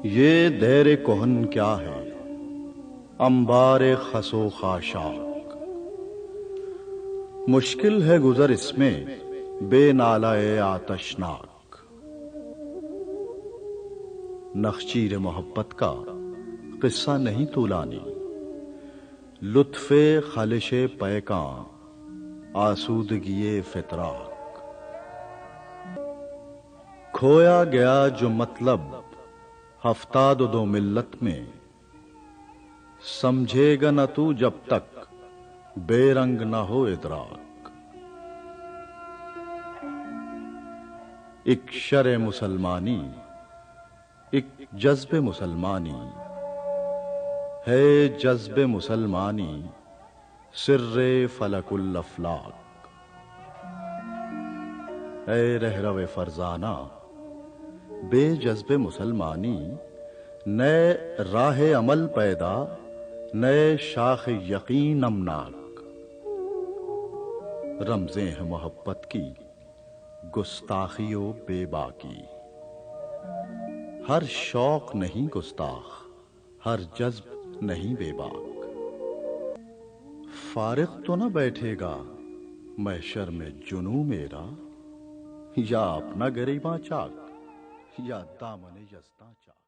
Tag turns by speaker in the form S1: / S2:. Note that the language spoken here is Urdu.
S1: یہ دیر کہن کیا ہے، انبار خس و خاشاک، مشکل ہے گزر اس میں بے نالہ آتشناک۔ نخچیر محبت کا قصہ نہیں طولانی، لطف خلش پیکاں آسودگی فتراک۔ کھویا گیا جو مطلب ہفتاد و دو ملت میں، سمجھے گا نہ تو جب تک بے رنگ نہ ہو ادراک۔ ایک شرع مسلمانی، ایک جذب مسلمانی ہے، جذب مسلمانی سر فلک الافلاک۔ اے رہرو فرزانہ بے جذب مسلمانی، نئے راہ عمل پیدا، نئے شاخ یقین امناک۔ رمزیں ہیں محبت کی گستاخی و بے باکی، ہر شوق نہیں گستاخ، ہر جذب نہیں بے باک۔ فارغ تو نہ بیٹھے گا محشر میں جنوں میرا، یا اپنا گریباں چاک یا دامن یزداں چاک۔